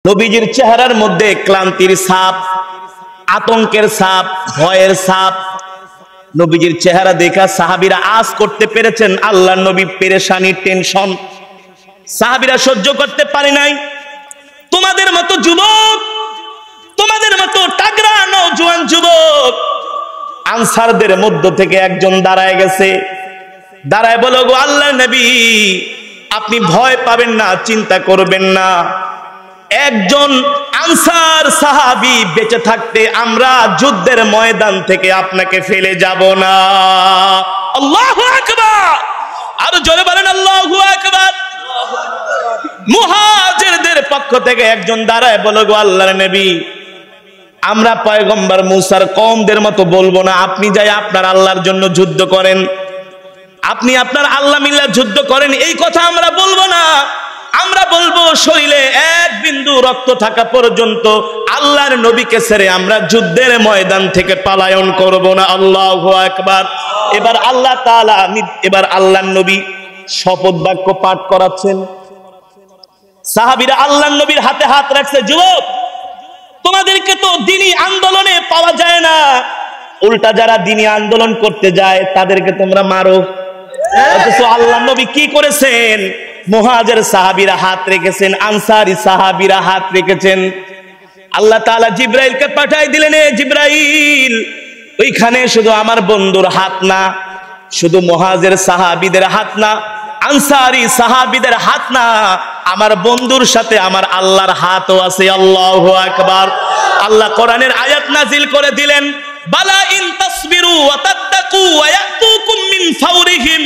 নবীজির চেহারার মধ্যে ক্লান্তির ছাপ, আতঙ্কের ছাপ, ভয়ের ছাপ। নবীজির চেহারা দেখা সাহাবীরা আজ করতে পেরেছেন আল্লাহর নবী পেরেশানি, টেনশন সাহাবীরা সহ্য করতে পারে নাই। তোমাদের মতো যুবক, তোমাদের মতো তাগড়া নওজোয়ান যুবক আনসারদের মধ্য থেকে একজন দাঁড়ায় গেছে, দাঁড়ায় বলো, গো আল্লাহর নবী আপনি ভয় পাবেন না, চিন্তা করবেন না। একজন আনসার সাহাবী বেঁচে থাকতে আমরা যুদ্ধের ময়দান থেকে আপনাকে ফেলে যাব না। আল্লাহু আকবার, আর জোরে বলেন আল্লাহু আকবার। মুহাজিরদের পক্ষ থেকে একজন দাঁড়ায় বলো, গো আল্লাহর নবী আমরা পয়গম্বর মুসার কওমদের মতো বলবো না, আপনি যাই আপনার আল্লাহর জন্য যুদ্ধ করেন, আপনি আপনার আল্লাহ মিল্লাহ যুদ্ধ করেন, এই কথা আমরা বলবো না। আমরা বলবো শরীরে এক বিন্দু রক্ত থাকা পর্যন্ত আল্লাহর নবীকে ছেড়ে আমরা যুদ্ধের ময়দান থেকে পলায়ন করব না। আল্লাহু আকবার। এবার আল্লাহ তাআলা এবার আল্লাহর নবী শপথ বাক্য পাঠ করাচ্ছেন। সাহাবীরা আল্লাহর নবীর হাতে হাত রাখছে, যুবক তোমাদেরকে তো দ্বীনি আন্দোলনে পাওয়া যায় না, উল্টা যারা দ্বীনি আন্দোলন করতে যায় তাদেরকে তোমরা মারো। অথচ আল্লাহর নবী কি করেছেন? মুহাজির সাহাবীরা হাত রেখেছেন, আনসারী সাহাবীরা হাত রেখেছেন। আল্লাহ তাআলা জিবরাইলকে পাঠাই দিলেন, এ জিবরাইল ওইখানে শুধু আমার বন্ধুর হাত না, শুধু মুহাজির সাহাবীদের হাত না, আনসারী সাহাবীদের হাত না, আমার বন্ধুর সাথে আমার আল্লাহর হাতও আছে। আল্লাহু আকবার। আল্লাহ কোরআনের আয়াত নাজিল করে দিলেন, বালা ইন তাসবিরু ওয়া তাত্তাকু ওয়া ইয়াতুকুম মিন ফাওরিহিম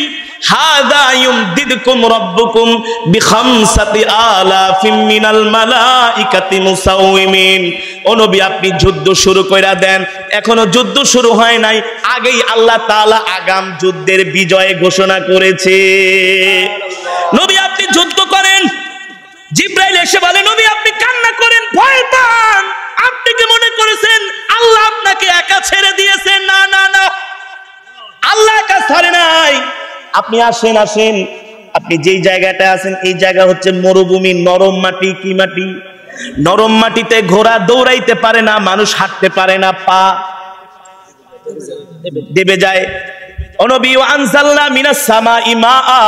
হাযা ইউমদিদকুম রাব্বুকুম বিখামসাতি আলাফিম মিনাল মালাইকাতি মুসাউমিন। ও নবী আপনি যুদ্ধ শুরু কইরা দেন, এখনো যুদ্ধ শুরু হয় নাই, আগেই আল্লাহ তাআলা আগাম যুদ্ধের বিজয় ঘোষণা করেছে। নবী আপনি যুদ্ধ করেন। জিবরাইল এসে বলে, নবী আপনি কান্না করেন, ভয় পান, আপনি কি মনে করেছেন আল্লাহ আপনাকে একা ছেড়ে দিয়েছেন? না না না, আল্লাহ একা ছাড়ে নাই। আপনি আসেন আসেন, আপনি যেই জায়গাটা আছেন এই জায়গা হচ্ছে মরুভূমি, নরম মাটি। কি মাটি? নরম মাটিতে ঘোড়া দৌড়াইতে পারে না, মানুষ হাঁটতে পারে না, পা দেবে যায়। ও নবী আনজালনা মিনাস সামাই মাআ,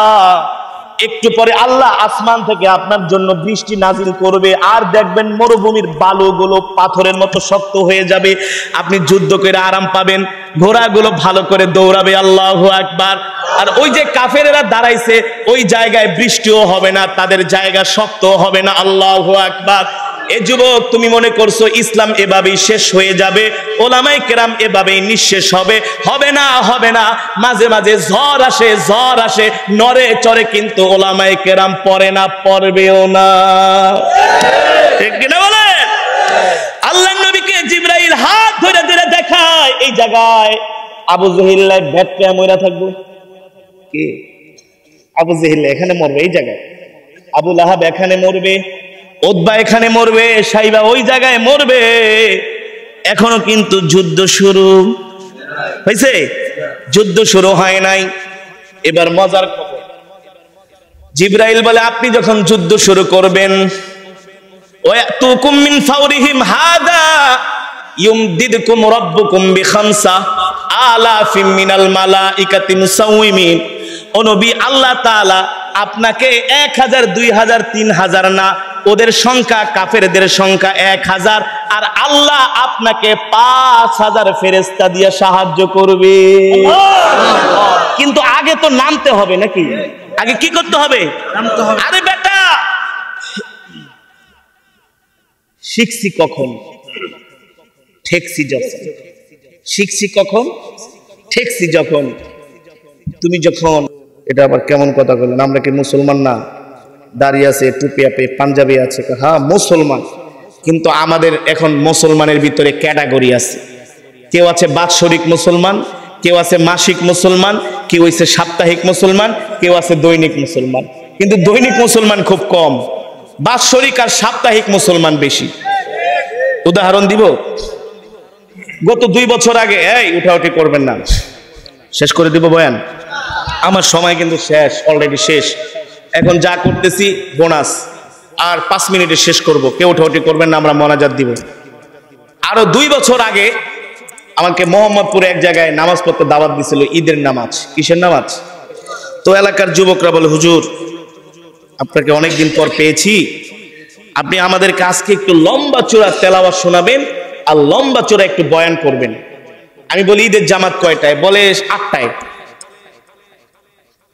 একটু পরে আল্লাহ আসমান থেকে আপনার জন্য বৃষ্টি নাজিল করবে, আর দেখবেন মরুভূমির বালুগুলো পাথরের মতো শক্ত হয়ে যাবে, আপনি যুদ্ধ করে আরাম পাবেন, ঘোড়াগুলো ভালো করে দৌড়াবে। আল্লাহু আকবার। আর ওই যে কাফেরেরা দাঁড়াইছে ওই জায়গায় বৃষ্টিও হবে না, তাদের জায়গা শক্ত হবে না। আল্লাহু আকবার। এ যুবক তুমি মনে করছো ইসলাম এভাবেই শেষ হয়ে যাবে, ওলামায়ে কেরাম এভাবেই নিঃশেষ হবে? হবে না, হবে না। মাঝে মাঝে ঝড় আসে, ঝড় আসে, নড়ে চড়ে, কিন্তু ওলামায়ে কেরাম পড়ে না, পড়বেও না। ঠিক কিনা বলেন? আল্লাহর নবীকে জিবরাইল হাত ধরে ধরে দেখায়, এই জায়গায় আবু জেহেল ভেটকে মইরা থাকবো। কি? আবু জেহেল এখানে মরবে, এই জায়গায় আবু লাহাব এখানে মরবে, উতবা এখানে মরবে, সাইবা ওই জায়গায় মরবে। এখনো কিন্তু যুদ্ধ শুরু হয়েছে, যুদ্ধ শুরু হয় নাই। এবার মজার খবর, জিবরাইল বলে আপনি যখন যুদ্ধ শুরু করবেন, ওয়াতুকুম মিন ফাওরিহিম হাদা ইউমদিদকুম রাব্বুকুম বিখামসা আলাফিম মিনাল মালাইকাতি মুসাউমিন। ও নবী আল্লাহ তাআলা আপনাকে 1000, 2000, 3000 না, ওদের সংখ্যা, কাফেরদের সংখ্যা 1000, আর আল্লাহ আপনাকে 5000 ফেরেশতা দিয়ে সাহায্য করবে। কিন্তু আগে তো নামতে হবে নাকি? আগে কি করতে হবে? নামতে হবে। আরে বেটা শিখছি কখন? ঠেকছি যখন। শিখছি কখন? ঠেকছি যখন। তুমি যখন, এটা আবার কেমন কথা বললেন, আমরা কি মুসলমান না? দাঁড়িয়ে আছে, টুপি আছে, পাঞ্জাবি আছে, হ্যাঁ মুসলমান, কিন্তু আমাদের এখন মুসলমানের ভিতরে ক্যাটাগরি আছে। কেউ আছে বাৎসরিক মুসলমান, কেউ আছে মাসিক মুসলমান, কেউ আছে সাপ্তাহিক মুসলমান, কেউ আছে দৈনিক মুসলমান। কিন্তু দৈনিক মুসলমান খুব কম, বাৎসরিক আর সাপ্তাহিক মুসলমান বেশি। উদাহরণ দিব, গত 2 বছর আগে, এই উঠাউঠি করবেন না, শেষ করে দিব বয়ান, আমার সময় কিন্তু শেষ, অলরেডি শেষ। এখন যা করতেছি বোনাস, আর 5 মিনিটে শেষ করব, কেউ ওঠাউঠি করবেন না, আমরা মোনাজাত দিব। আরো 2 বছর আগে আমাকে মোহাম্মদপুরে এক জায়গায় নামাজ পড়তে দাওয়াত দিছিল, ঈদের নামাজ। কিসের নামাজ? তো এলাকার যুবকরা বলে, হুজুর আপনাকে অনেকদিন পর পেয়েছি, আপনি আমাদেরকে আজকে একটু লম্বা চূড়া তেলাওয়াত শোনাবেন আর লম্বা চূড়া একটু বয়ান করবেন। আমি বলি ঈদের জামাত কয়টায়? বলে 8টায়।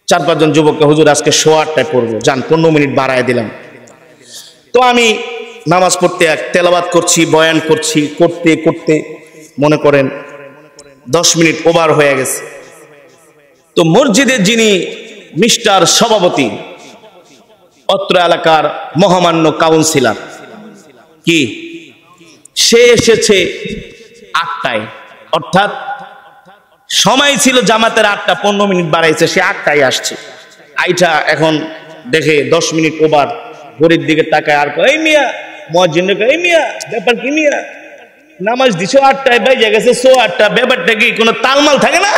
4-5 জন যুবককে, হুজুর আজকে 8:15টায় পড়বো, যান 15 মিনিট বাড়ায় দিলাম। তো আমি নামাজ পড়তে তেলাওয়াত করছি, বয়ান করছি, করতে করতে মনে করেন 10 মিনিট ওভার হয়ে গেছে। তো মসজিদের যিনি মিস্টার সভাপতি, অত্র এলাকার মহামান্য কাউন্সিলর, কি সে এসেছে 8টায়, অর্থাৎ সময় ছিল জামাতের 8টা, 15 মিনিট বাড়াইছে, সে 8টায় আসছে। আইটা এখন দেখে 10 মিনিট ওভার, ঘড়ির দিকে তাকায় আর কয়, এই মিয়া মুয়াজ্জিনকে কয়, এই মিয়া ব্যাপার কি মিয়া, নামাজ দিছো 8টায়, বেজে গেছে 8:15, ব্যাপারটা কি কোনো তালমাল থাকে না?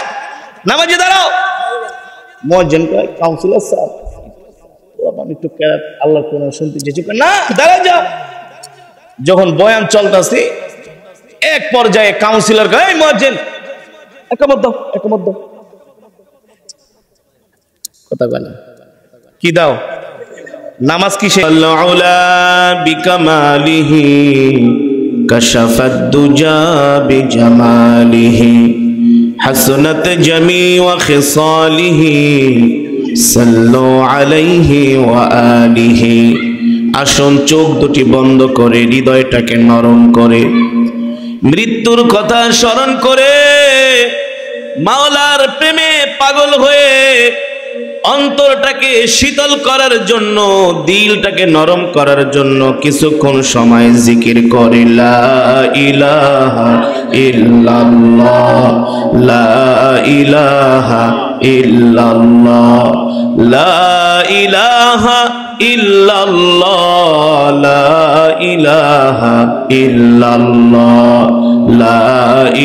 নামাজে দাঁড়াও। মুয়াজ্জিন কয়, কাউন্সিলর সাহেব আমি একটু আল্লাহর কোরআন শুনতে চাইছি। না, দাঁড়া যাও। যখন বয়ান চলতেছে এক পর্যায়ে কাউন্সিলর কয়, এই মুয়াজ্জিন একমত দাও, একমত দাও। কথা বলে কি দাও? নামাজ কিসে? আল্লাউলা বিকামালিহি কাশাফাদ দুজা বিজামালিহি হাসনাত জামিউ খিসালিহি সাল্লু আলাইহি ওয়া আলিহি। আসুন চোখ দুটি বন্ধ করে হৃদয়টাকে নরম করে মৃত্যুর কথা স্মরণ করে মাওলার প্রেমে পাগল হয়ে অন্তরটাকে শীতল করার জন্য, দিলটাকে নরম করার জন্য কিছুক্ষণ সময় জিকির করে লা ইলাহা ইল্লাল্লাহ, লা ইলাহা ইল্লাল্লাহ, লা ইলাহা ইল্লাল্লাহ, লা ইলাহা ইল্লাল্লাহ, লা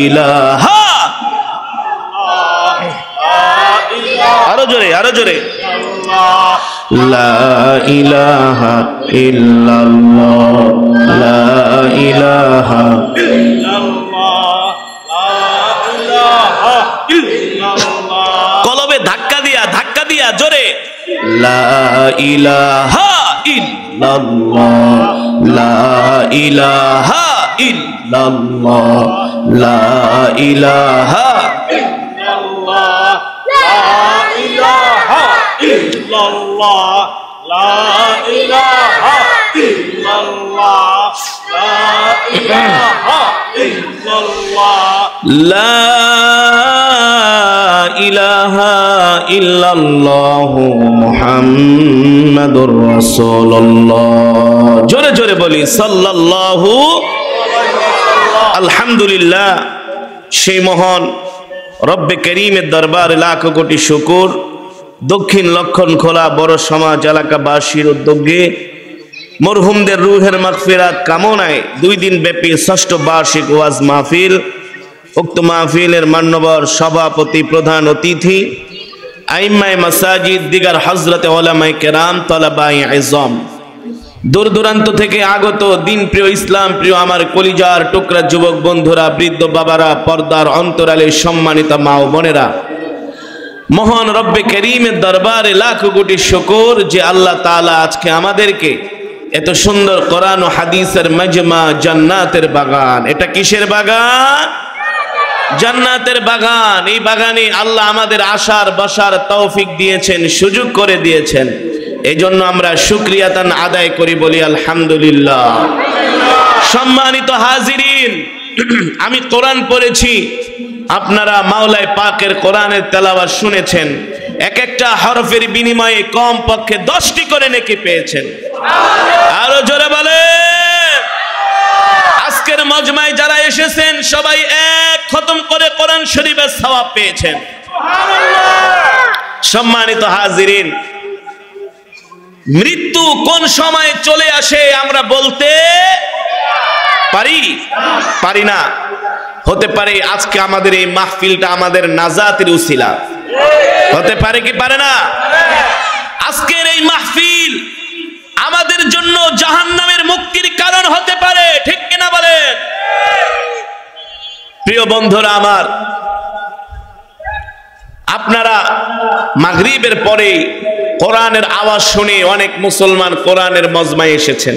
ইলাহা। আরো জোরে, আরো জোরে, লা ইলাহা ইল্লাল্লাহ, লা ইলাহা ইল্লাল্লাহ, কলবে ধাক্কা দিয়া জোরে, লা ইলাহা ইল্লাল্লাহ, লা ইলাহা ইল্লাল্লাহ, লা ইলাহা ইল্লাল্লাহ, লা ইলাহা ইল্লাল্লাহ, লা ইলাহা ইল্লাল্লাহ, লা ইলাহা ইল্লাল্লাহ মুহাম্মাদুর রাসূলুল্লাহ। জোরে জোরে বলি সাল্লাল্লাহু। আলহামদুলিল্লাহ, সেই মহান রব্বে করিমের দরবারে লাখ কোটি শুকর। দক্ষিণ লক্ষণ খোলা বড় সমাজ এলাকাবাসীর উদ্যোগে মরহুমদের রুহের মাগফিরাত কামনায় 2 দিন ব্যাপী 6ষ্ঠ বার্ষিক ওয়াজ মাহফিল। উক্ত মাহফিলের মান্যবর সভাপতি, প্রধান অতিথি আইম্মায়ে মাসাজিদ, দিগার হযরতে উলামায়ে কেরাম, তালাবায়ে ইজম, দূর দূরান্ত থেকে আগত দিন প্রিয়, ইসলাম প্রিয় আমার কলিজার টুকরা যুবক বন্ধুরা, বৃদ্ধ বাবারা, পর্দার অন্তরালে সম্মানিত মা ও বোনেরা, মহান রব্বে করিমের দরবারে লাখ কোটি শুকর যে আল্লাহ তাআলা আজকে আমাদেরকে এত সুন্দর কোরআন ও হাদিসের মাজমা, জান্নাতের বাগান। এটা কিসের বাগান? জান্নাতের বাগান। এই বাগানে আল্লাহ আমাদের আসার বসার তৌফিক দিয়েছেন, সুযোগ করে দিয়েছেন। এই জন্য আমরা শুকরিয়াতান আদায় করি, বলি আলহামদুলিল্লাহ। সম্মানিত হাজিরিন, আমি কোরআন পড়েছি, আপনারা মাওলায়ে পাকের কোরআনের তেলাওয়াত শুনেছেন। এক একটা হরফের বিনিময়ে কম পক্ষে 10টি করে নেকি পেয়েছেন। আরো জোরে বলে। আজকের মজমায় যারা এসেছেন সবাই এক খতম করে কোরআন শরীফের সওয়াব পেয়েছেন। সম্মানিত হাজিরিন, মৃত্যু কোন সময় চলে আসে আমরা বলতে পারি না। হতে পারে আজকে আমাদের এই মাহফিলটা আমাদের নাজাতের উসিলা, হতে পারে কি পারে না? আজকের এই মাহফিল আমাদের তাদের জন্য জাহান্নামের মুক্তির কারণ হতে পারে, ঠিক কিনা বলেন? প্রিয় বন্ধুরা আমার, আপনারা মাগরিবের পরে কোরআনের আওয়াজ শুনে অনেক মুসলমান কোরআনের মজমায় এসেছেন,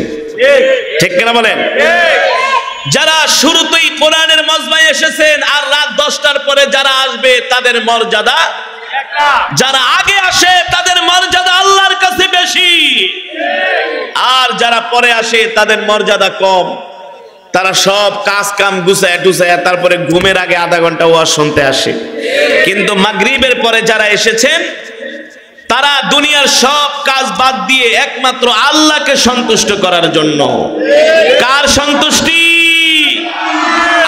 ঠিক কিনা বলেন? যারা শুরুতেই কোরআনের মজমায় এসেছেন আর রাত 10টার পরে যারা আসবে তাদের মর্যাদা, যারা আগে আসে তাদের মর্যাদা আল্লাহর কাছে বেশি, আর যারা পরে আসে তাদের মর্যাদা কম। তারা সব কাজ কাম গুছায় টুছায় তারপরে ঘুমের আগে আধা ঘন্টা ওয়াজ শুনতে আসে। কিন্তু মাগরিবের পরে যারা এসেছেন তারা দুনিয়ার সব কাজ বাদ দিয়ে একমাত্র আল্লাহকে সন্তুষ্ট করার জন্য। কার সন্তুষ্টি?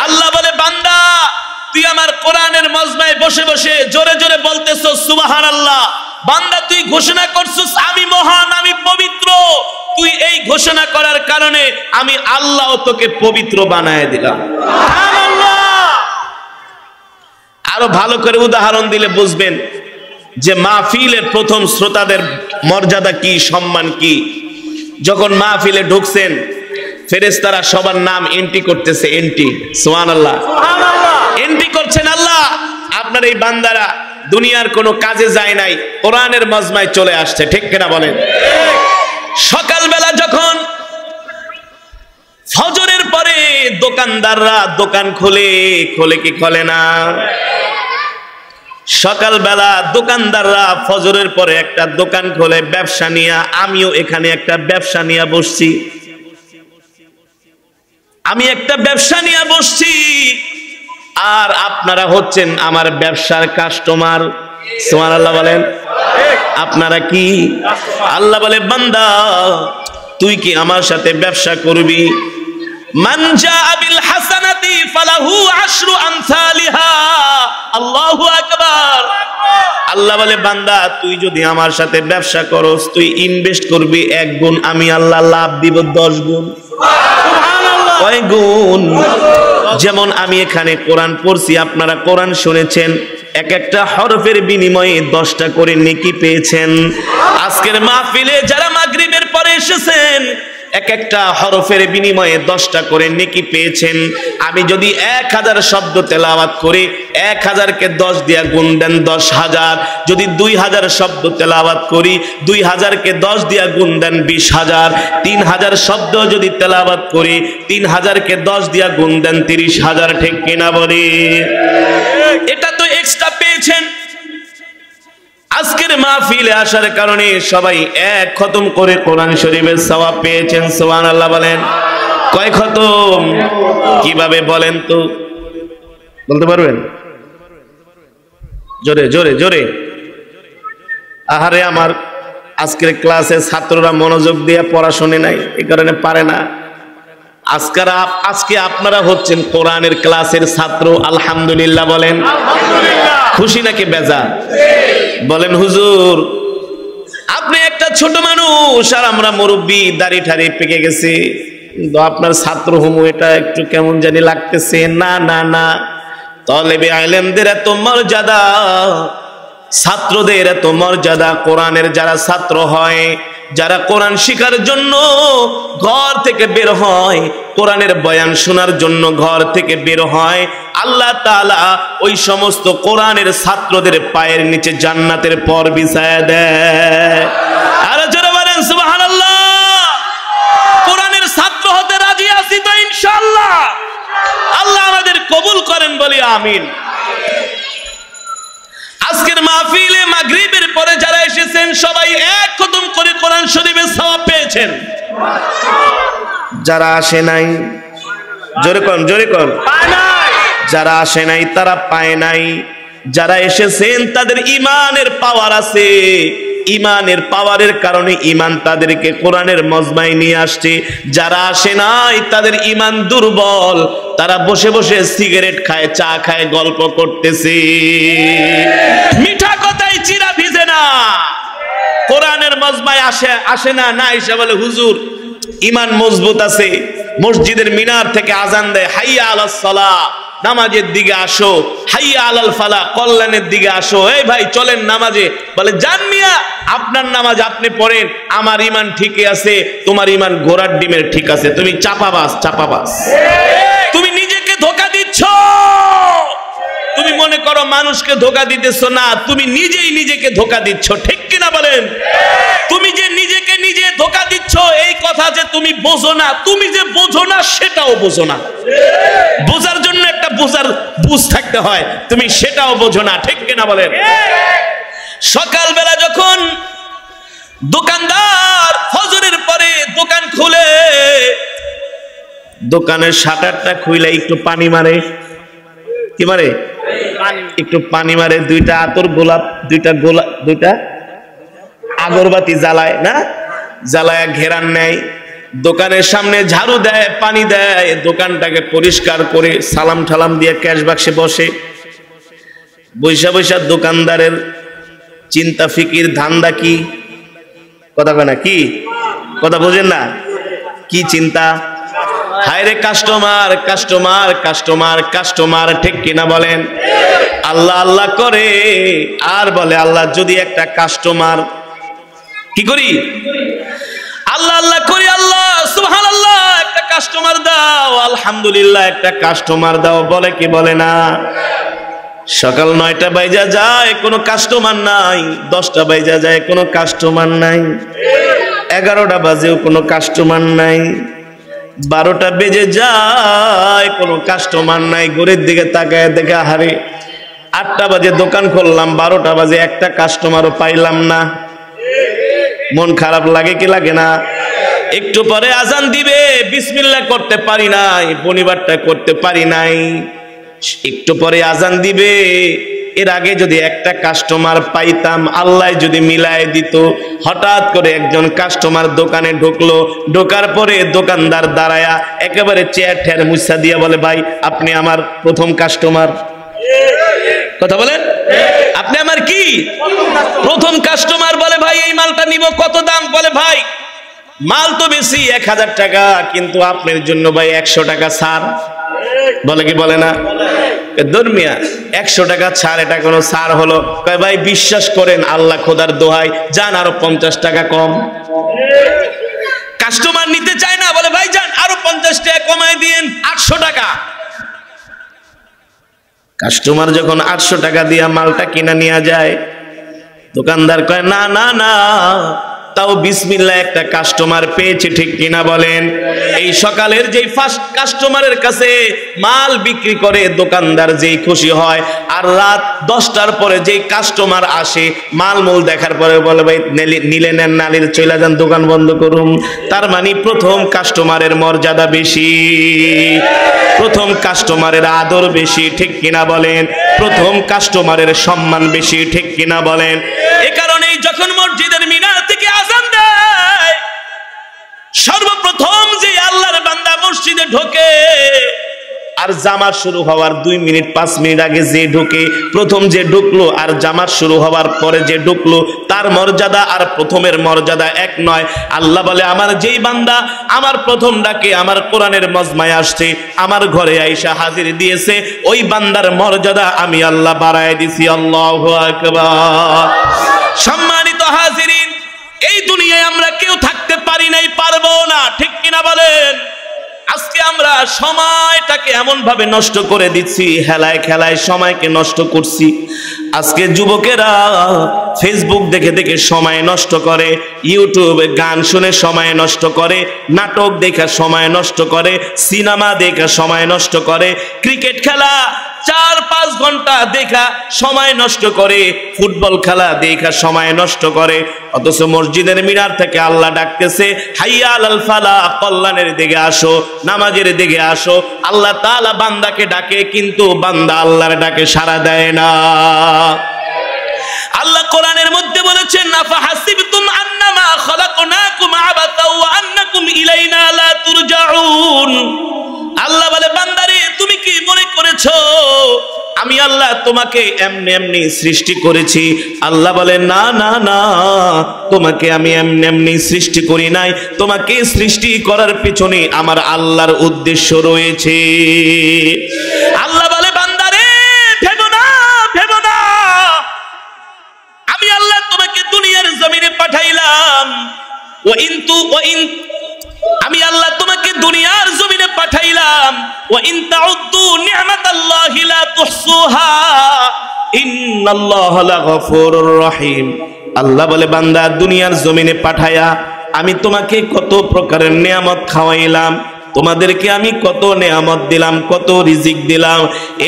আল্লাহ বলে, বান্দা তুই আমার কোরআনের মজমায় বসে বসে জোরে জোরে বলতেছ সুবহানাল্লাহ। বান্দা তুই ঘোষণা করছিস আমি মহান, আমি পবিত্র। তুই এই ঘোষণা করার কারণে আমি আল্লাহ তোকে পবিত্র বানায় দিলাম। আরো ভালো করে উদাহরণ দিলে বুঝবেন যে মাহফিলের প্রথম শ্রোতাদের মর্যাদা কি, সম্মান কি। যখন মাহফিলে ঢুকছেন ফেরেশতারা সবার নাম এন্ট্রি করতেছে, এন্ট্রি, সুবহানাল্লাহ, এন্ট্রি করছেন। আল্লাহ আপনার এই বান্দারা দুনিয়ার কোনো কাজে যায় নাই, কোরআনের মজমায় চলে আসছে, ঠিক কিনা বলেন? সকালবেলা যখন ফজরের পরে দোকানদাররা দোকান খোলে, খোলে কি খোলে না? সকালবেলা দোকানদাররা ফজরের পরে একটা দোকান খোলে ব্যবসা নিয়ে। আমিও এখানে একটা ব্যবসা নিয়ে বসছি, আমি একটা ব্যবসা নিয়ে বসছি, আর আপনারা হচ্ছেন আমার ব্যবসার কাস্টমার। সুবহানাল্লাহ বলেন। আপনারা কি? আল্লাহ বলে, বান্দা তুই কি আমার সাথে ব্যবসা করবি? মান জাআ বিল হাসানাতি ফালাহু আশরু আমসালিহা। আল্লাহু আকবার। আল্লাহ বলে, বান্দা তুই যদি আমার সাথে ব্যবসা করস, তুই ইনভেস্ট করবি 1 গুণ, আমি আল্লাহ লাভ দিব 10 গুণ। সুবহানাল্লাহ। কয় গুণ? যেমন আমি এখানে কোরআন পড়ছি, আপনারা কোরআন শুনেছেন, এক একটা হরফের বিনিময়ে 10টা করে নেকি পেয়েছেন। আজকের মাহফিলে যারা মাগরিবের পরে এসেছেন এক একটা হরফের বিনিময়ে 10টা করে নেকি পেয়েছেন। আমি যদি 1000 শব্দ তেলাওয়াত করি, 1000কে 10 দিয়া গুণ দেন 10,000। যদি 2000 শব্দ তেলাওয়াত করি, 2000কে 10 দিয়া গুণ দেন 20,000। 3000 শব্দ যদি তেলাওয়াত করি, 3000কে 10 দিয়া গুণ দেন 30,000, ঠিক কিনা বলি? এটা তো এক্সট্রা পেয়েছেন। আজকের মাহফিলে আসার কারণে সবাই এক খতম করে কোরআন শরীফের সওয়াব পেয়েছেন। সুবহানাল্লাহ বলেন। কয় খতম? কিভাবে বলেন তো? বলতে পারবেন? জোরে জোরে জোরে। আহারে আমার আজকের ক্লাসে ছাত্ররা মনোযোগ দিয়ে পড়াশোনে নাই, এই কারণে পারে না। আজকে আপনারা হচ্ছেন কোরআনের ক্লাসের ছাত্র। আলহামদুলিল্লাহ বলেন। খুশি নাকি বেজার? বলেন হুজুর আপনি একটা ছোট মানুষ আর আমরা মুরব্বী, দাড়ি ঠাড়ি পেকে গেছে, কিন্তু আপনার ছাত্র হমু এটা একটু কেমন জানি লাগতেছে। না না না, তলেবে ইলমদের এত মর্যাদা, ছাত্রদের এত মর্যাদা। কোরআনের যারা ছাত্র হয়, যারা কোরআন শিখার জন্য ঘর থেকে বের হয়, কোরআনের বয়ান শোনার জন্য ঘর থেকে বের হয়, আল্লাহ তাআলা ওই সমস্ত কোরআনের ছাত্রদের পায়ের নিচে জান্নাতের পর বিছায়া দেয়। আর যারা বলেন সুবহানাল্লাহ। কোরআনের ছাত্র হতে রাজি আছি তো ইনশাআল্লাহ। আল্লাহ আমাদের কবুল করেন, বলি আমিন। আজকের মাহফিলে মাগরিবের পরে যারা এসেছেন সবাই এক খতম করে কোরআন শরীফের সওয়াব পেয়েছেন। যারা আসে নাই, জোরে কোন, জোরে কোন, যারা আসে নাই তারা পায় নাই। যারা এসেছেন তাদের ঈমানের পাওয়ার আছে, ঈমানের পাওয়ারের কারণে ঈমান তাদেরকে কোরআনের মজমায় নিয়ে আসছে। যারা আসে নাই তাদের ঈমান দুর্বল, তারা বসে বসে সিগারেট খায়, চা খায়, গল্প করতেছে। মিঠা কথায় চিরা ভিজে না। কোরআনের মজমায় আসে না, না এসে বলে হুজুর ঈমান মজবুত আছে। মসজিদের মিনার থেকে আজান দেয় হাইয়া আলাস সালাহ, নামাজের দিকে আসো, হাইয়া আলাল ফালা, কল্যাণের দিকে আসো। এই ভাই চলেন নামাজে। বলে যান মিয়া, আপনার নামাজ আপনি পড়েন, আমার ইমান ঠিকই আছে, তোমার ইমান ঘোড়ার ডিমের ঠিক আছে। তুমি চাপাবাজ, চাপাবাজ। তুমি নিজেকে ধোঁকা দিচ্ছ। তুমি মনে করো মানুষকে ধোঁকা দিতেছো, না, তুমি নিজেই নিজেকে ধোঁকা দিচ্ছ। ঠিক কিনা বলেন? তুমি যে নিজেকে নিজে ধোঁকা দিচ্ছ এই কথা যে তুমি বোঝো না, তুমি যে বোঝো না সেটাও বোঝো না। বোঝার জন্য একটা বুঝ থাকতে হয়, তুমি সেটাও বোঝো না। ঠিক কিনা বলেন? সকালবেলা যখন দোকানদার ফজরের পরে দোকান খুলে, দোকানের শাটারটা খুলে একটু পানি মারে। কি মারে? একটু পানি মারে, দুইটা আতর গোলাপ, দুইটা আগরবাতি জ্বালায় না, জ্বালায় ঘেরান নেয়, দোকানের সামনে ঝাড়ু দেয়, পানি দেয়, দোকানটাকে পরিষ্কার করে সালাম ঠালাম দিয়ে ক্যাশ বাক্সে বসে। বৈশা বৈশা দোকানদারের চিন্তা ফিকির ধান্দা কি? কথা কয় না, কি কথা বোঝেন না? কি চিন্তা? হায়রে কাস্টমার, কাস্টমার, কাস্টমার, কাস্টমার। ঠিক কিনা বলেন? আল্লাহ আল্লাহ করে আর বলে আল্লাহ যদি একটা কাস্টমার, কি করি? আল্লাহ আল্লাহ করি, আল্লাহ সুবহানাল্লাহ একটা কাস্টমার দাও, আলহামদুলিল্লাহ একটা কাস্টমার দাও। বলে কি বলে না? সকাল 9টা বাজা যায় কোনো কাস্টমার নাই, 10টা বাজা যায় কোনো কাস্টমার নাই, 11টা বাজেও কোনো কাস্টমার নাই, 12টা বেজে যায় কোনো কাস্টমার নাই। ঘড়ির দিকে তাকায় দেখে হারে 8টা বাজে দোকান করলাম, 12টা বাজে একটা কাস্টমারও পাইলাম না। মন খারাপ লাগে কি লাগে না? একটু পরে আজান দিবে, বিসমিল্লাহ করতে পারি নাই, পরিবারটা করতে পারি নাই। একটু পরে আজান দিবে, এর আগে যদি একটা কাস্টমার পাইতাম, আল্লাহ যদি মিলায় দিত। হঠাৎ করে একজন কাস্টমার দোকানে ঢুকলো, ঢোকার পরে দোকানদার দাঁড়ায়া একেবারে চেয়ার ঠের মুছা দিয়া বলে, ভাই আপনি আমার প্রথম কাস্টমার। কথা বলেন? আপনি আমার কি প্রথম কাস্টমার? বলে ভাই এই মালটা নিব, কত দাম? বলে ভাই মাল তো বেশি 1000 টাকা, কিন্তু আপনার জন্য ভাই 100 টাকা ছাড়। বলে কি বলে না? ধর্মিয়া 100 টাকা ছাড়, এটা কোনো ছাড় হলো? কয় ভাই বিশ্বাস করেন আল্লাহ খোদার দোহাই, যান আরো 50 টাকা কম। কাস্টমার নিতে চায় না, বলে ভাই যান আরো 50 টাকা কমায় দিয়েন, 800 টাকা। কাস্টমার যখন 800 টাকা দিয়া মালটা কিনা নিয়ে যায়, দোকানদার কয় না না না, তাও বিসমিল্লাহ একটা কাস্টমার পেয়েছে। ঠিক কিনা বলেন? এই সকালের যেই ফার্স্ট কাস্টমারের কাছে মাল বিক্রি করে দোকানদার যেই খুশি হয়, আর রাত 10টার পরে যেই কাস্টমার আসে মাল মূল দেখার পরে বলে ভাই নিলে নেন, নালির চলে যান, দোকান বন্ধ করুন। তার মানে প্রথম কাস্টমারের মর্যাদা বেশি, প্রথম কাস্টমারের আদর বেশি। ঠিক কিনা বলেন? প্রথম কাস্টমারের সম্মান বেশি। ঠিক কিনা বলেন? এ কারণেই যখন মসজিদের মিনার থেকে আযান দেয়, সর্বপ্রথম যে আল্লাহর বান্দা মসজিদে ঢোকে, আর জামাত শুরু হওয়ার 2 মিনিট 5 মিনিট আগে যে ঢোকে, প্রথম যে ঢুকলো আর জামাত শুরু হওয়ার পরে যে ঢুকলো, তার মর্যাদা আর প্রথমের মর্যাদা এক নয়। আল্লাহ বলে আমার যেই বান্দা আমার প্রথম ডাকে আমার কোরআনের মজমায় আসছে, আমার ঘরে আইসা হাজির দিয়েছে, ওই বান্দার মর্যাদা আমি আল্লাহ বাড়ায় দিছি। আল্লাহু আকবার। সম্মানিত হাজিরিন, এই দুনিয়ায় আমরা কেউ থাকতে পারি নাই, পারবো না। ঠিক কিনা বলেন? আজকে আমরা সময়টাকে এমন ভাবে নষ্ট করে দিচ্ছি, হেলায় খেলায় সময়কে নষ্ট করছি। আজকে যুবকেরা ফেসবুক দেখে দেখে সময় নষ্ট করে, ইউটিউবে গান শুনে সময় নষ্ট করে, নাটক দেখে সময় নষ্ট করে, সিনেমা দেখে সময় নষ্ট করে, ক্রিকেট খেলা 4-5 ঘন্টা দেখা সময় নষ্ট করে, ফুটবল খেলা দেখা সময় নষ্ট করে। অথচ মসজিদের মিনার থেকে আল্লাহ ডাকতেছে, হাইয়া আলাল ফালাহ, কল্যাণের দিকে আসো, নামাজের দিকে আসো। আল্লাহ তাআলা বান্দাকে ডাকে, কিন্তু বান্দা আল্লাহর ডাকে সাড়া দেয় না। আল্লাহ কোরআনের মধ্যে বলেছেন, আফাহাসিবতুম আন্নামা খালাকনাকুম আবাতা ওয়া আন্নাকুম ইলাইনা লা তুরজাউন। আল্লাহ বলে বান্দারে তুমি কি মনে করেছো আমি আল্লাহ তোমাকে এমনি এমনি সৃষ্টি করেছি? আল্লাহ বলে না না না, তোমাকে আমি এমনি এমনি সৃষ্টি করি নাই, তোমাকে সৃষ্টি করার পিছনে আমার আল্লাহর উদ্দেশ্য রয়েছে। আল্লাহ আমি আল্লাহ তোমাকে দুনিয়ার জমিনে পাঠাইলাম, ওয়া ইন তাউদ্দু নি'মাতাল্লাহি লা তুহসুহা ইন্নাল্লাহা লাগফুরুর রহিম। আল্লাহ বলে বান্দা দুনিয়ার জমিনে পাঠায়া আমি তোমাকে কত প্রকারের নিয়ামত খাওয়াইলাম, তোমাদেরকে আমি কত নিয়ামত দিলাম, কত রিজিক দিলাম।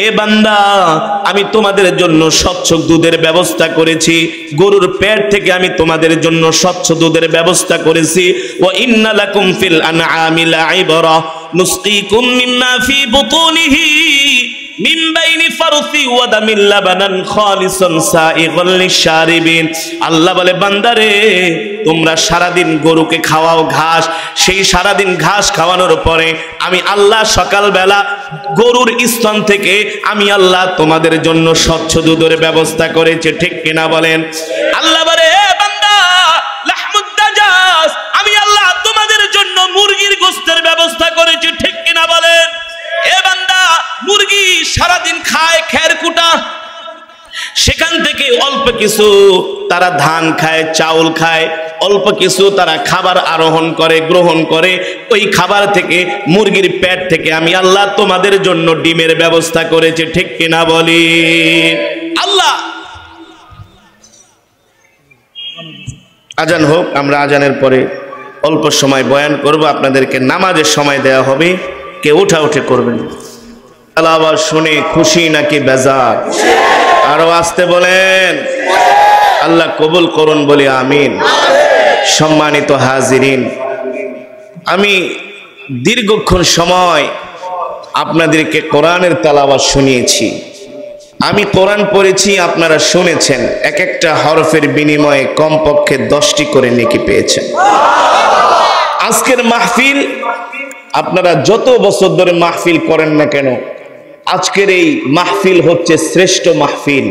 এ বান্দা আমি তোমাদের জন্য স্বচ্ছ দুধের ব্যবস্থা করেছি, গরুর পেট থেকে আমি তোমাদের জন্য স্বচ্ছ দুধের ব্যবস্থা করেছি। ওয়া ইন্না লাকুম ফিল আনআমি লাইবরা নুসকিকুম মিম্মা ফি বুতুনিহি মিন বাইনি ফারসি ওয়া দামিল লাবানান খালিসান সাইগাল লিশারিবিন। আল্লাহ বলে বান্দারে তোমরা সারাদিন গরুকে খাওয়াও ঘাস, সেই সারাদিন ঘাস খাওয়ানোর পরে আমি আল্লাহ সকালবেলা গরুর স্তন থেকে আমি আল্লাহ তোমাদের জন্য স্বচ্ছ দুধের ব্যবস্থা করেছি, ঠিক কিনা বলেন? আল্লাহ বলে এ বান্দা লাহমুদ দাজাজ আমি আল্লাহ তোমাদের জন্য মুরগির গোশতের ব্যবস্থা করেছি, ঠিক কিনা বলেন? এ বান্দা মুরগি সারাদিন খায় খের কুটা, সেখান থেকে অল্প কিছু তারা ধান খায়, চাউল খায়, অল্প কিছু তারা খাবার আরোহণ করে, গ্রহণ করে। ওই খাবার থেকে মুরগির পেট থেকে আমি আল্লাহ তোমাদের জন্য ডিমের ব্যবস্থা করেছি, ঠিক কিনা বলি? আল্লাহ আজান হোক, আমরা আজানের পরে অল্প সময় বয়ান করব, আপনাদেরকে নামাজের সময় দেয়া হবে, কেউ উঠা উঠে করবেন। আল্লাহ শুনে খুশি নাকি বেজার? আরো আসতে বলেন। আল্লাহ কবুল করুন বলি আমিন। সম্মানিত হাজিরিন, আমি দীর্ঘক্ষণ সময় আপনাদেরকে কোরআনের তেলাওয়াত শুনিয়েছি। আমি কোরআন পড়েছি, আপনারা শুনেছেন। এক একটা হরফের বিনিময়ে কমপক্ষে 10টি করে নেকি পেয়েছেন। আজকের মাহফিল আপনারা যত বছর ধরে মাহফিল করেন না কেন, আজকের এই মাহফিল হচ্ছে শ্রেষ্ঠ মাহফিল।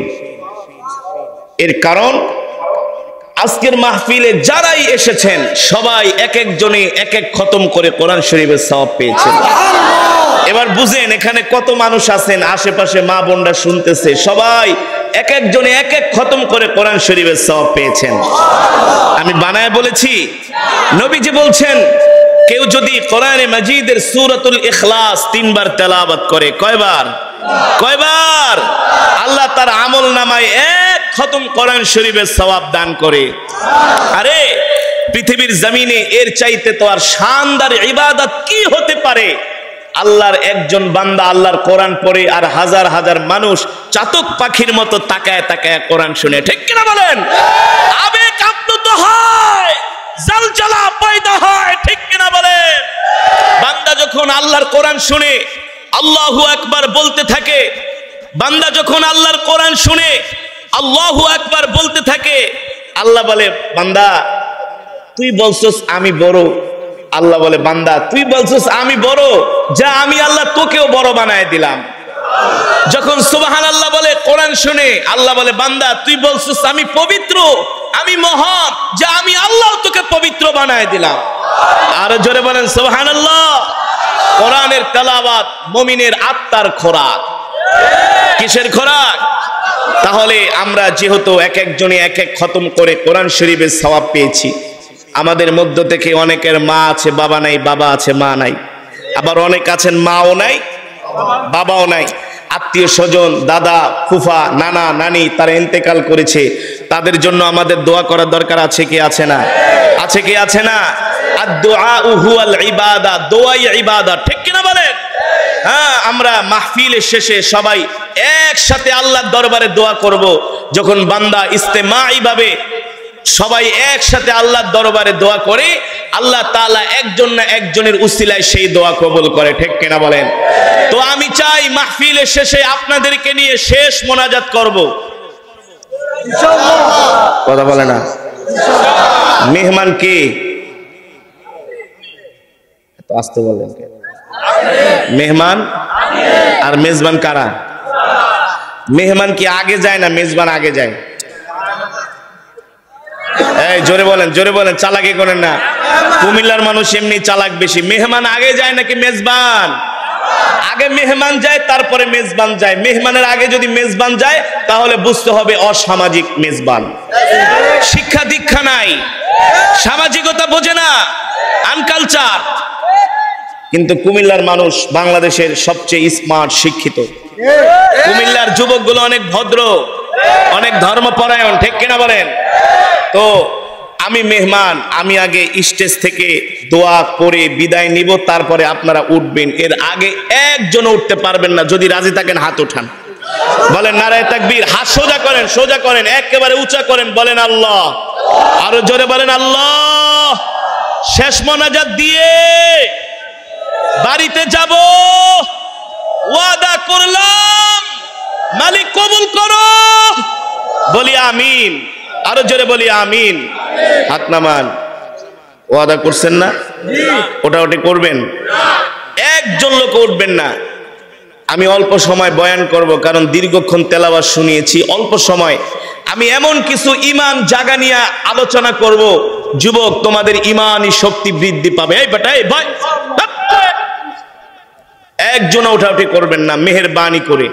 এর কারণ আজকের মাহফিলে যারাই এসেছেন সবাই এক একজনে এক এক খতম করে কোরআন শরীফের সওয়াব পেয়েছেন। এবার বুঝেন এখানে কত মানুষ আছেন, আশেপাশে মা বোনরা শুনতেছে, সবাই এক একজনে এক এক খতম করে কোরআন শরীফের সওয়াব পেয়েছেন। আমি বানায় বলেছি? নবীজি বলছেন কেউ যদি কোরআনে মাজিদের সূরাতুল ইখলাস 3 বার তেলাওয়াত করে, কয়বার? আল্লাহ তার আমল নামায় এক খতম কোরআন শরীফের সওয়াব দান করে। আরে পৃথিবীর জমিনে এর চাইতে তো আর শানদার ইবাদত কি হতে পারে? আল্লাহর একজন বান্দা আল্লাহর কোরআন পড়ে আর হাজার হাজার মানুষ চাতক পাখির মতো তাকায় তাকায় কোরআন শুনে, ঠিক কিনা বলেন? আবেগ আপ্লুত হয়, জালজালা পয়দা হয়, ঠিক কিনা বলেন? বান্দা যখন আল্লাহর কোরআন শুনে আল্লাহু আকবার বলতে থাকে, বান্দা যখন আল্লাহর কোরআন শুনে আল্লাহু আকবার বলতে থাকে, আল্লাহ বলে বান্দা তুই বলছস আমি বড়। আল্লাহ বলে বান্দা তুই বলছস আমি বড়, যা আমি আল্লাহ তোকেও বড় বানায় দিলাম। যখন সুবহানাল্লাহ বলে কোরআন শুনে, আল্লাহ বলে বান্দা তুই বলছস আমি পবিত্র, আমি মহান, যা আমি আল্লাহ তোকে পবিত্র বানায় দিলাম। আর জোরে বলেন সুবহানাল্লাহ। কোরআনের তেলাওয়াত মুমিনের আত্মার খোরাক। কিসের খোরাক? তাহলে আমরা যেহেতু এক একজনে এক এক খতম করে কোরআন শরীফের সওয়াব পেয়েছি, আমাদের মধ্য থেকে অনেকের মা আছে বাবা নাই, বাবা আছে মা নাই, আবার অনেক আছেন মাও নাই বাবাও নাই, আত্মীয় স্বজন দাদা ফুফা নানা নানি তারা ইন্তেকাল করেছে, তাদের জন্য আমাদের দোয়া করার দরকার আছে কি আছে না? আছে কি আছে না? আদ-দুআউ হুয়াল ইবাদা, দোয়াই ইবাদত, ঠিক কিনা বলেন? হ্যাঁ, আমরা মাহফিলের শেষে সবাই একসাথে আল্লাহর দরবারে দোয়া করব। যখন বান্দা ইস্তেমাই ভাবে সবাই একসাথে আল্লাহর দরবারে দোয়া করে, আল্লাহ তাআলা একজন না একজনের উসিলায় সেই দোয়া কবুল করে, ঠিক কিনা বলেন? তো আমি চাই মাহফিলের শেষে আপনাদেরকে নিয়ে শেষ মোনাজাত করব। কথা বলে না? মেহমান কে? তো আসতে বলেন কে? মেহমান আর মেজবান কারা? মেহমান কি আগে যায় না মেজবান আগে যায়? এই জোরে বলেন, জোরে বলেন, চালাকি করেন না। কুমিল্লার মানুষ এমনি চালাক বেশি। মেহমান আগে যায় নাকি মেজবান? আগে মেহমান যায়, তারপরে মেজবান যায়। মেহমানের আগে যদি মেজবান যায় তাহলে বুঝতে হবে অসামাজিক মেজবান। শিক্ষা দীক্ষা নাই, সামাজিকতা বোঝে না, আনকালচার। কিন্তু কুমিল্লার মানুষ বাংলাদেশের সবচেয়ে স্মার্ট, শিক্ষিত। কুমিল্লার যুবকগুলো অনেক ভদ্র, অনেক ধর্মপরায়ণ, ঠিক কিনা বলেন? তো আমি মেহমান, আমি আগে স্টেজ থেকে দোয়া করে বিদায় নিব, তারপরে আপনারা উঠবেন। এর আগে একজন উঠতে পারবেন না। যদি রাজি থাকেন হাত উঠান, বলেন নারায়ে তাকবীর। হাত সোজা করেন, সোজা করেন, একেবারে উঁচা করেন, বলেন আল্লাহ। আরো জোরে বলেন আল্লাহ। শেষ মোনাজাত দিয়ে বাড়িতে যাব, ওয়াদা করলাম মালিক কবুল করো, বলি আমিন। আরো জোরে বলি আমিন। হাত নামান। ওয়াদা করছেন না? ওটা করবেন। একজন লোক উঠবেন না। আমি অল্প সময় বয়ান করব, কারণ দীর্ঘক্ষণ তেলাওয়াত শুনিয়েছি। অল্প সময় আমি এমন কিছু ঈমান জাগা নিয়ে আলোচনা করব, যুবক তোমাদের ঈমানি শক্তি বৃদ্ধি পাবে। এই বেটা, এই ভাই, একজন উঠাউঠি করবেন না, মেহেরবানি করে।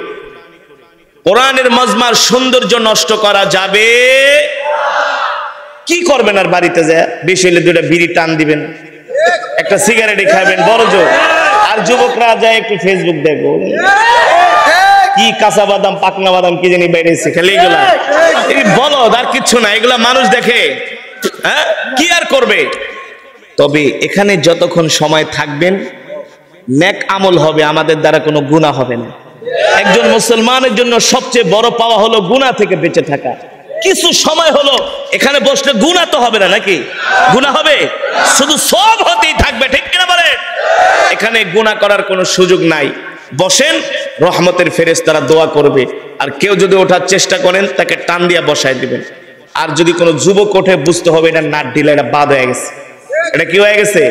কোরআনের মজমার সৌন্দর্য নষ্ট করা যাবে? কি করবেন আর বাড়িতে যায়? বেশি হলে দুটা বিড়ি টান দিবেন, একটা সিগারেটই খাবেন, বড় জোর। আর যুবকরা যায় একটু ফেসবুক দেখবো, কি কাঁচা বাদাম, পাকনা বাদাম কি জানি বেড়েছে, খালি এগুলা বলো, আর কিচ্ছু না। এগুলা মানুষ দেখে, হ্যাঁ, কি আর করবে? তবে এখানে যতক্ষণ সময় থাকবেন নেক আমল হবে, আমাদের দ্বারা কোনো গুনাহ হবে না। একজন মুসলমানের জন্য সবচেয়ে বড় পাওয়া হলো গুনাহ থেকে বেঁচে থাকা। কিছু সময় হলো এখানে বসলে গুনাহ তো হবে না, নাকি? গুনাহ হবে, শুধু সব হতেই থাকবে, ঠিক কিনা বলেন? এখানে গুনাহ করার কোনো সুযোগ নাই। বসেন, রহমতের ফেরেশতারা দোয়া করবে। আর কেউ যদি ওঠার চেষ্টা করেন তাকে টান দিয়া বসায় দিবেন। আর যদি কোনো যুবক ওঠে, বুঝতে হবে এটা নাট ঢিলা, এটা বাদ হয়ে গেছে। এটা কি হয়ে গেছে?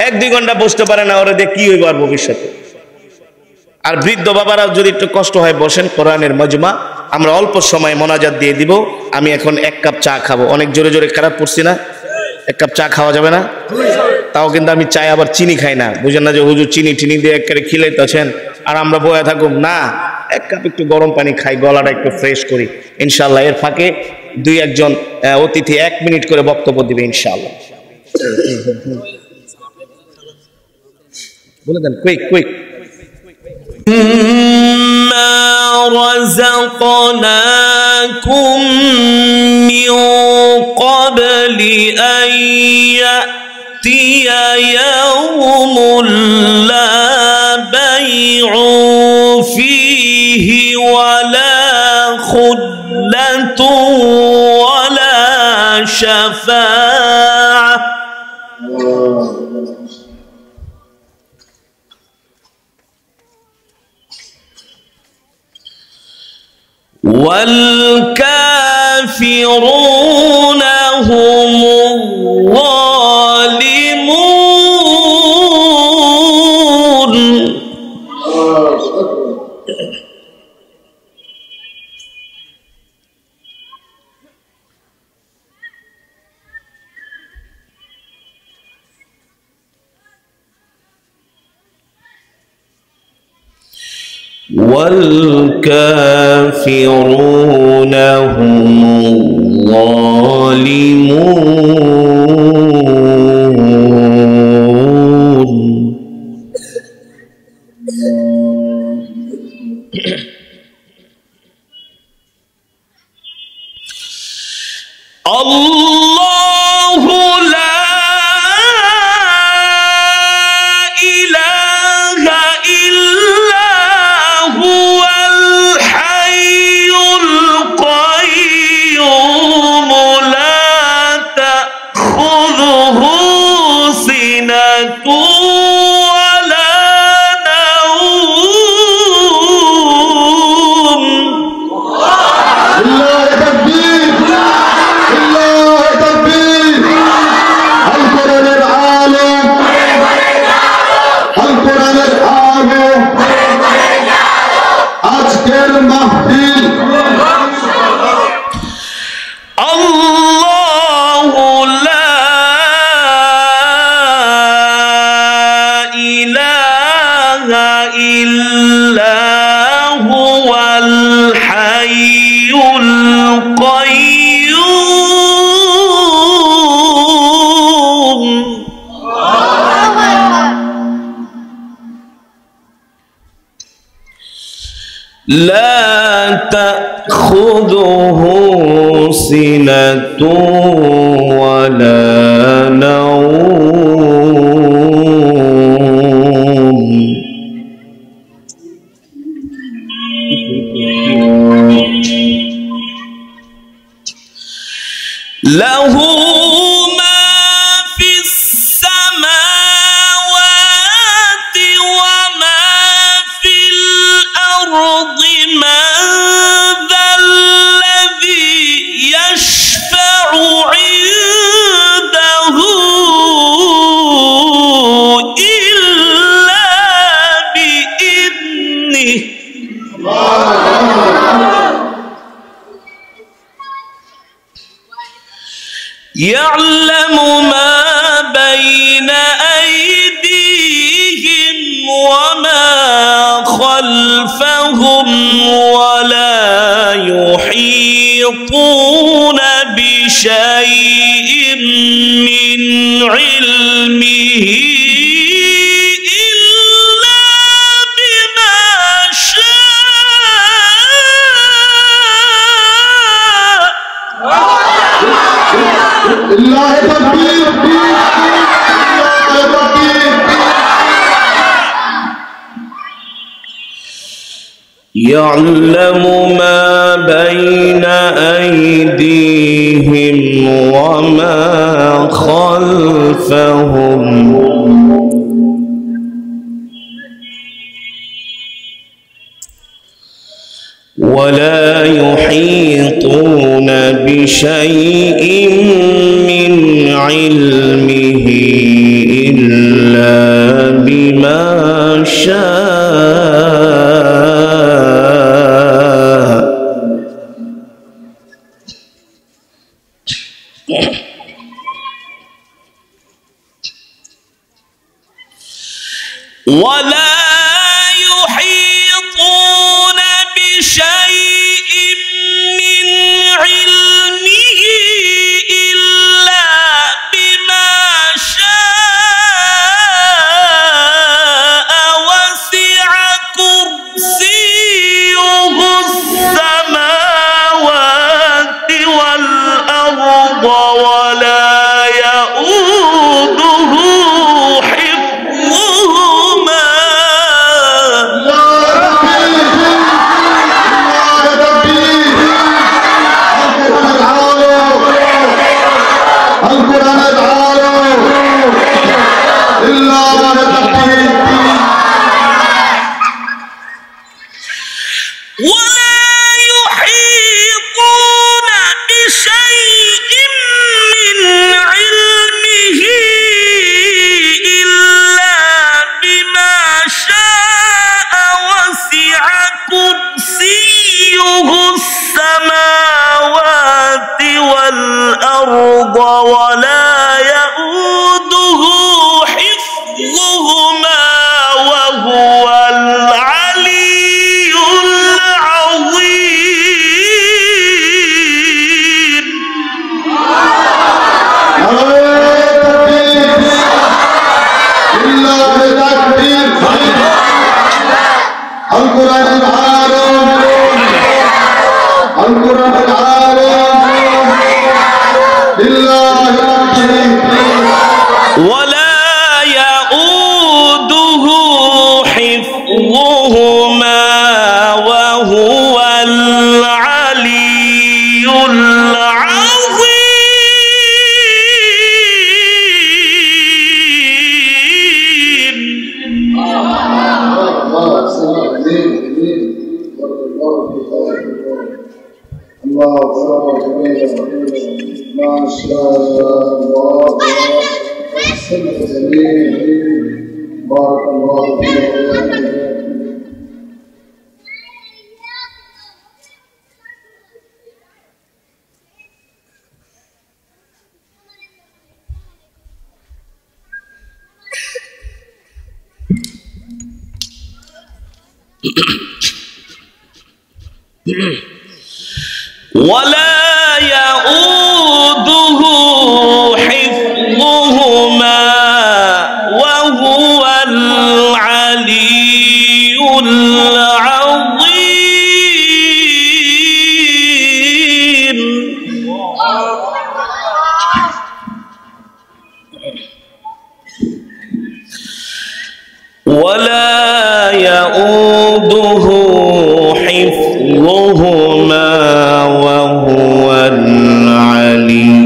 1-2 ঘন্টা বসতে পারে না, ওরা দিয়ে কি হইব আর ভবিষ্যতে? আর বৃদ্ধ বাবারা যদি একটু কষ্ট হয়, বসেন। কোরআনের মজমা, আমরা অল্প সময় মোনাজাত দিয়ে দিব। আমি এখন 1 কাপ চা খাবো। অনেক জোরে জোরে খারাপ পড়ছি না? 1 কাপ চা খাওয়া যাবে না? তাও কিন্তু আমি চাই আবার চিনি খাই না, বুঝেন না যে হুজুর চিনি টিনি দিয়ে একেবারে খিলাইতেছেন আর আমরা বয়ে থাকুম না। 1 কাপ একটু গরম পানি খাই, গলাটা একটু ফ্রেশ করি ইনশাআল্লাহ। এর ফাঁকে 2-1 জন অতিথি 1 মিনিট করে বক্তব্য দিবে ইনশাআল্লাহ। বলে দেন, কুইক কুইক। رزقناكم من قبل أن يأتي يوم لا بيع فيه ولا خلة ولا شفاعة والكافرون هم الظالمون والكافرون هم الظالمون الله لا إله إلا هو الحي القيوم لا تأخذه سنة ولا نوم الله تكبير، الله تكبير. القرآن العالم، القرآن العالم আজকের মাহফিল الله لا إله إلا هو الحي القيوم لا تأخذه سنة ولا نوم له ما في السماوات وما في الأرض من ذا الذي يشفع عنده إلا بإذنه يعلم ما بين أيديهم وما خلفهم ولا يحيطون بشيء من علمه إلا بما شاء. لله تكبير، لله تكبير. يعلم ما بين أيديهم وما خلفهم ولا يحيطون بشيء من علمه إلا بما شاء. ولا يحيطون بشيء من علمه إلا بما شاء وسع كرسيه السماوات والأرض ولا يؤوده حفظهما. القرآن العالم لله تكبير. ولا يحيطون بشيء من علمه إلا بما شاء وسع كرسيه السماوات والأرض ولا يؤوده حفظهما وهو العلي العظيم. القرآن العالم، القرآن العالم لله تكبير. ولا يؤوده حفظهما وهو العلي العظيم. ما شاء الله. بارك الله فيك. ولا يؤوده حفظهما وهو العلي العظيم. يؤوده حفظهما وهو العلي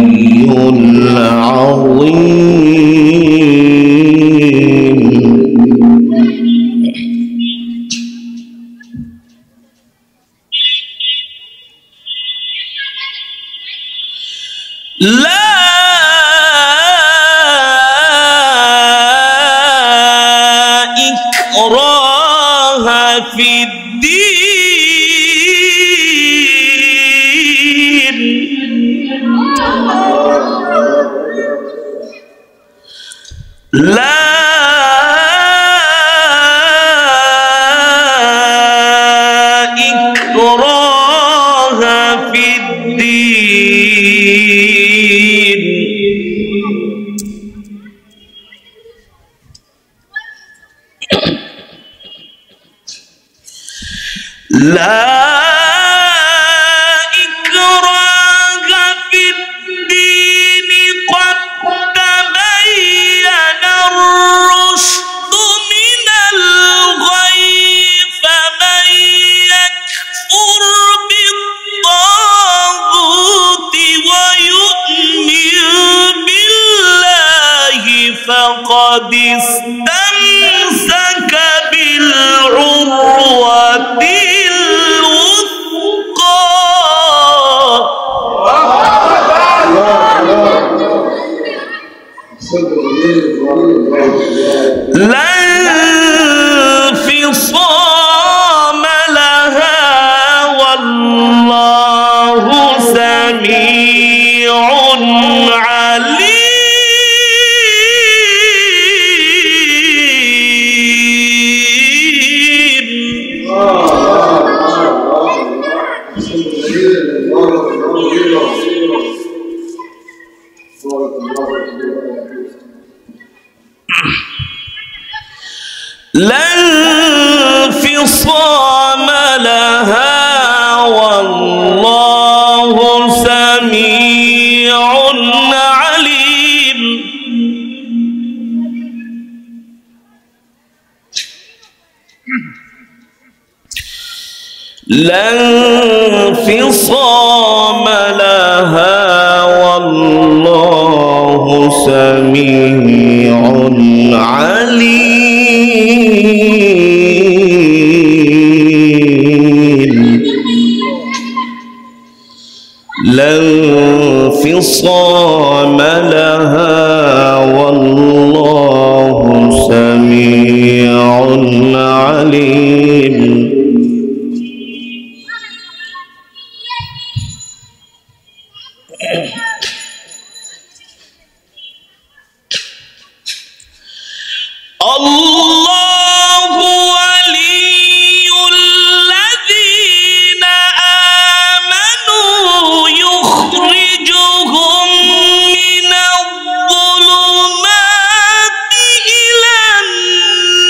العظيم. لا إكراه في الدين. لا إكراه في الدين. لا إكراه في الدين قد تبين الرشد من الغي فمن يكفر بالطاغوت ويؤمن بالله فقد استمسك بالعروة لا انفصام لها والله سميع عليم. لا انفصام لها والله سميع عليم. لا انفصام لها والله سميع عليم. لا انفصام لها والله سميع عليم. الله ولي الذين آمنوا يخرجهم من الظلمات إلى النور.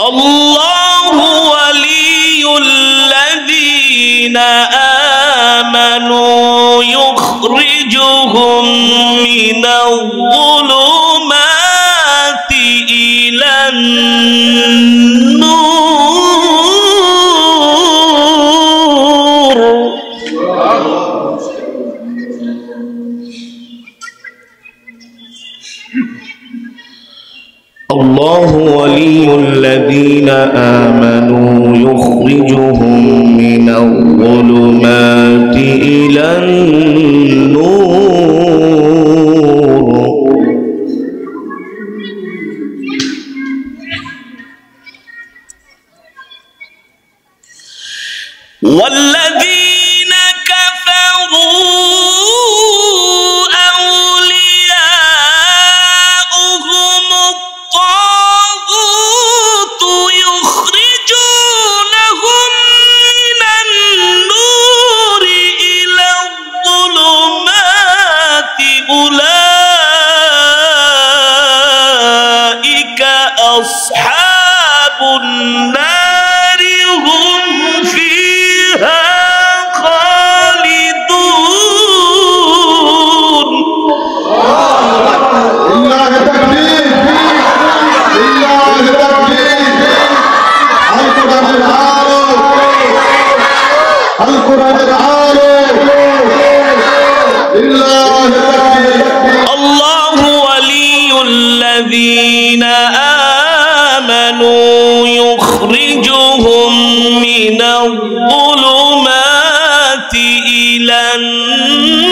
الله ولي الذين آمنوا يخرجهم من الظلمات إلى النور. الله ولي الذين آمنوا يخرجهم من الظلمات إلى النور. والذين كفروا أولياؤهم الطاغوت يخرجونهم من النور إلى الظلمات أولئك أصحاب النار الله ولي الذين آمنوا يخرجهم من الظلمات إلى النور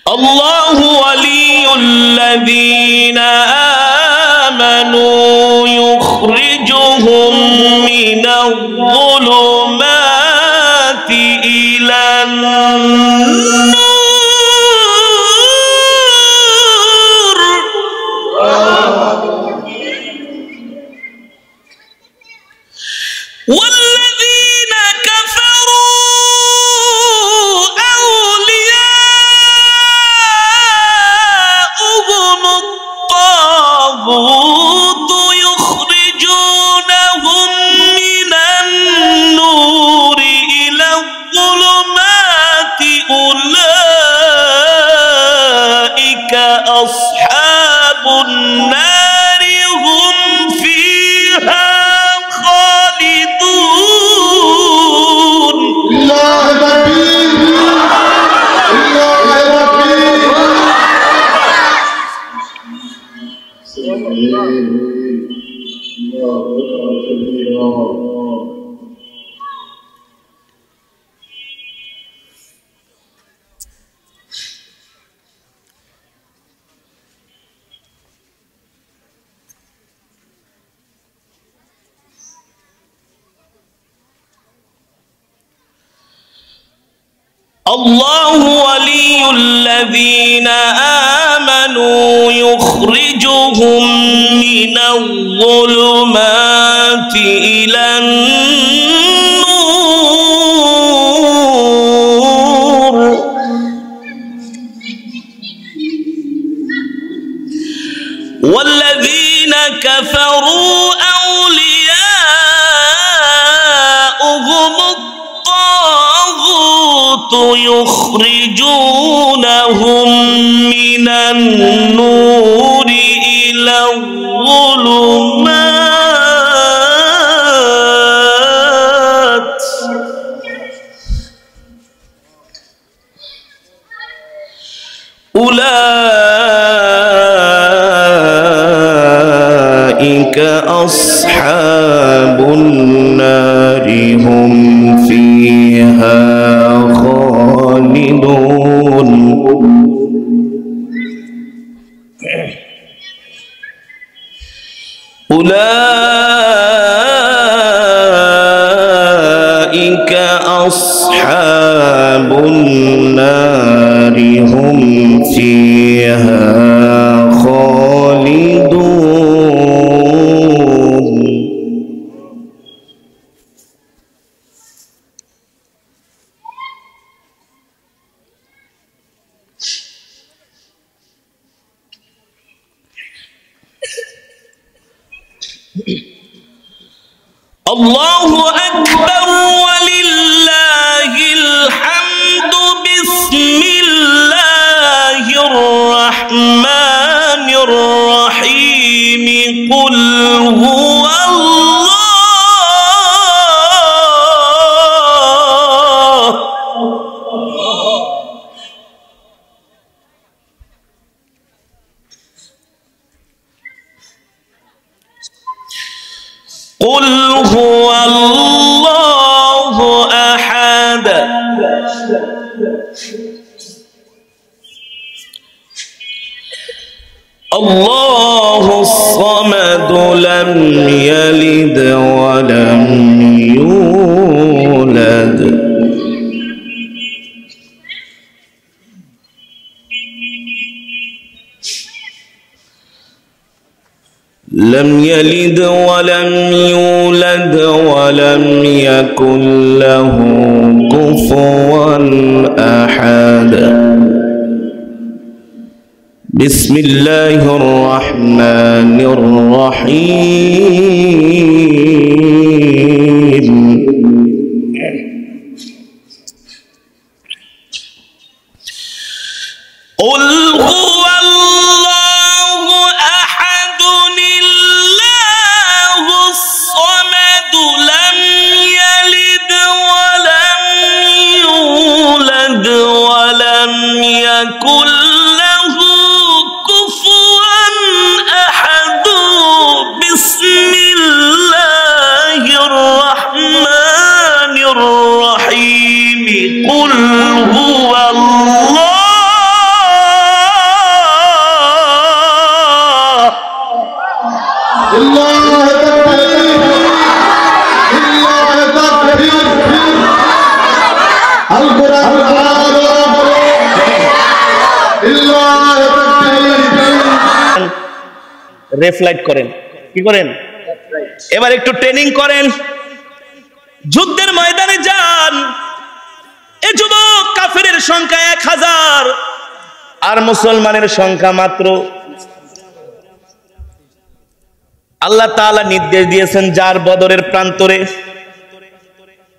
الله ولي الذين آمنوا يخرجهم من الظلمات إلى النور والذين كفروا أولياؤهم الطاغوت يخرجونهم من النور إلى الظلمات أولئك أصحاب النار هم فيها خالدون الله ولي الذين آمنوا يخرجهم من الظلمات إلى النور والذين كفروا أولياؤهم الطاغوت يخرجونهم من النور إلى الظلمات أولئك أصحاب النار هم فيها خالدون أولئك أصحاب النار هم فيها خالدون الله أكبر ولله الحمد بسم الله الرحمن الرحيم قل هو الله قل هو الله أحد الله الصمد لم يلد ولم يولد لم يلد ولم يولد ولم يكن له كفوا أحد. بسم الله الرحمن الرحيم. কুল হুয়াল্লাহ রেফ্লাইট করেন, কি করেন? এবার একটু ট্রেনিং করেন, যুদ্ধের ময়দানে যান। এ যুবক কাফেরের সংখ্যা 1000 আর মুসলমানের সংখ্যা মাত্র। আল্লাহ তাআলা নির্দেশ দিয়েছেন যার বদরের প্রান্তরে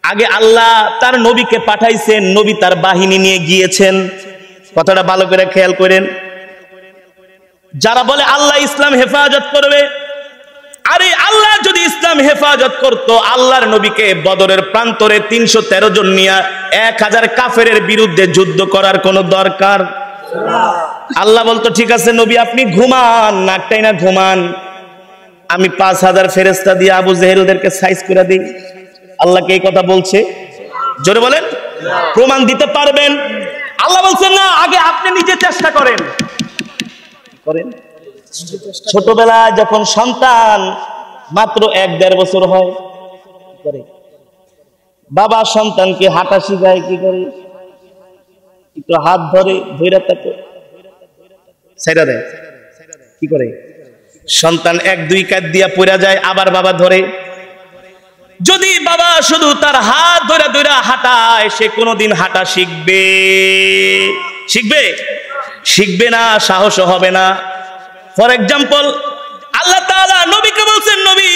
আগে আল্লাহ তার নবীকে পাঠাইছেন, নবী তার বাহিনী নিয়ে গিয়েছেন। কথাটা ভালো করে খেয়াল করেন। যারা বলে আল্লাহ ইসলাম হেফাজত করবে, আরে আল্লাহ যদি ইসলাম হেফাজত করত, আল্লাহর নবীকে বদরের প্রান্তরে 313 জন নিয়ে 1000 কাফেরের বিরুদ্ধে যুদ্ধ করার কোনো দরকার? আল্লাহ বলতো ঠিক আছে নবী আপনি ঘুমান, নাকটাই না ঘুমান, আমি 5000 ফেরেশতা দিয়ে আবু জেহেলদেরকে সাইজ করে দিই। আল্লাহকে এই কথা বলছে? জোরে বলেন, প্রমাণ দিতে পারবেন? আল্লাহ বলছেন না, আগে আপনি নিজে চেষ্টা করেন। ছোটবেলায় যখন সন্তান মাত্র 1-1.5 বছর হয়, করে বাবা সন্তানকে হাঁটা শিখায়, কি করে? একটু হাত ধরে ধৈর্য থাকে, ছেড়ে দেয়, কি করে? সন্তান 1-2 কাজ দিয়া পড়া যায়, আবার বাবা ধরে। যদি বাবা শুধু তার হাত ধরে ধরে হাঁটায়, সে কোনোদিন হাঁটা শিখবে? শিখবে না, সাহস হবে না। ফর এক্সাম্পল, আল্লাহ তাআলা নবীকে বলছেন নবী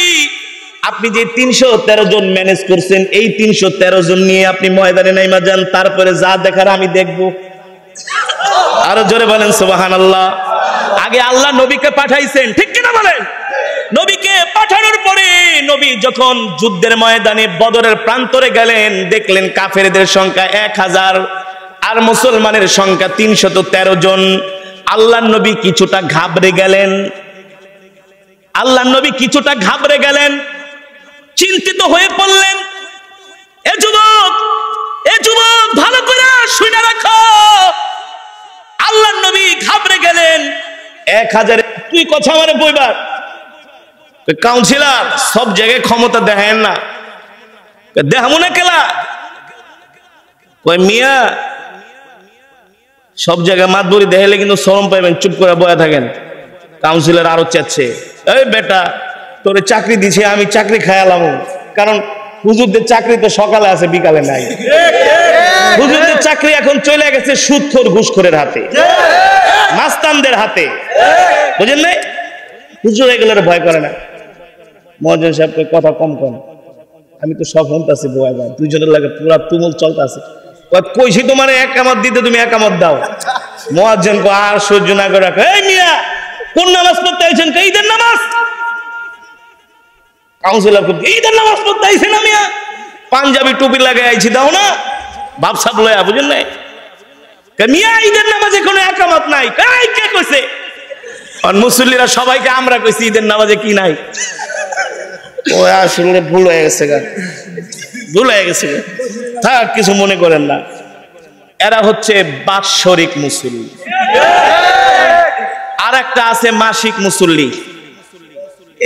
আপনি যে 313 জন ম্যানেজ করছেন, এই 313 জন নিয়ে আপনি ময়দানে নাইমা যান, তারপরে যা দেখার আমি দেখব। আরো জোরে বলেন সুবহানাল্লাহ। আগে আল্লাহ নবীকে পাঠাইছেন, ঠিক কিনা বলেন? নবীকে পাঠানোর পরে নবী যখন যুদ্ধের ময়দানে বদরের প্রান্তরে গেলেন, দেখলেন কাফেরদের সংখ্যা 1000 আর মুসলমানের সংখ্যা 313 জন। আল্লাহর নবী কিছুটা ঘাবড়ে গেলেন, চিন্তিত হয়ে পড়লেন। এ যুবক ভালো করে শুনে রাখো, আল্লাহর নবী ঘাবড়ে গেলেন। 1000 তুই কথা আমারে বইবার কাউন্সিলর সব জায়গায় ক্ষমতা দেখায় না, দেখামো না কেলা? কই মিয়া সব জায়গায় মাতবরি দেখাইলে কিন্তু শরম পাইবেন, চুপ করে বয়া থাকেন। কাউন্সিলর আরো চাচ্ছে, এই বেটা তোরে চাকরি দিছে, আমি চাকরি খায়ালাম, কারণ হুজুরদের চাকরি তো সকালে আছে বিকালে নাই। হুজুরদের চাকরি এখন চলে গেছে সুদখোর ঘুষখোরের হাতে, মাস্তানদের হাতে, বুঝেন নাই? হুজুর এগুলোর ভয় করে না। মহাজন সাহেব কথা কম কম, আমি তো সব শুনতেছি, বয় ভাই দুইজনের লাগে পুরা তুমুল চলতেছে। কইছি তোমার একামত দিতে, তুমি একামত দাও। মুয়াজ্জিন কো আর সহ্য না করে রাখো, এই মিয়া কোন নামাজ পড়তে আইছেন? ঈদের নামাজ। কাউন্সিলর কো ঈদের নামাজ পড়তে আইছেন না মিয়া? পাঞ্জাবি টুপি লাগাই আইছি, দাও না বাপ সাপ লয়া, বুঝেন নাই? মিয়া ঈদের নামাজে কোনো একামত নাই। কাই কে কইছে? আর মুসল্লিরা সবাইকে আমরা কইছি ঈদের নামাজে কি নাই। ও আসলে ভুল হয়ে গেছে থাক, কিছু মনে করেন না। এরা হচ্ছে বাৎসরিক মুসল্লি, আর একটা আছে মাসিক মুসল্লি।